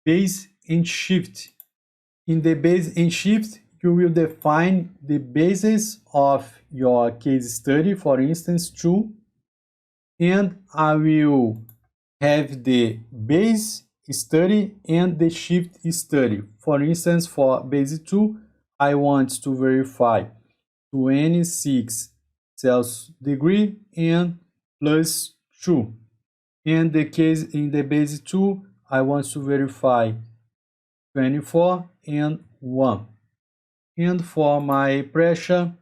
base and shift. In the base and shift, you will define the basis of your case study, for instance, 2, and I will have the base study and the shift study. For instance, for base 2, I want to verify 26 Celsius degree and plus 2. And the case in the base 2, I want to verify 24 and 1. And for my pressure,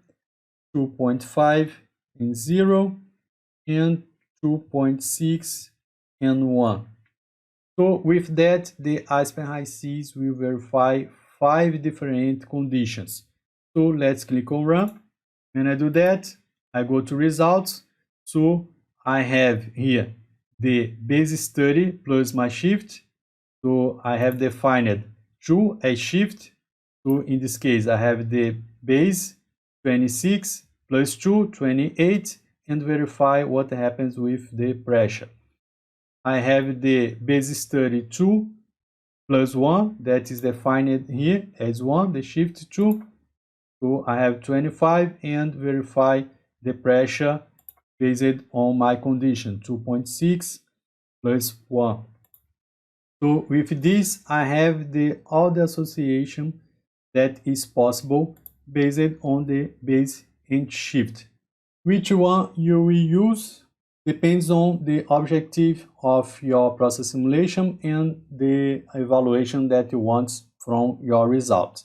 2.5 and 0 and 2.6 and 1. So with that, the Aspen Hysys will verify 5 different conditions. So let's click on Run. When I do that, I go to Results. So I have here the base study plus my shift. So I have defined 2 as shift. So in this case, I have the base 26 plus 2, 28, and verify what happens with the pressure. I have the base study 2 plus 1, that is defined here as 1, the shift 2. So I have 25 and verify the pressure based on my condition, 2.6 plus 1. So with this, I have all the association that is possible based on the base and shift. Which one you will use depends on the objective of your process simulation and the evaluation that you want from your result.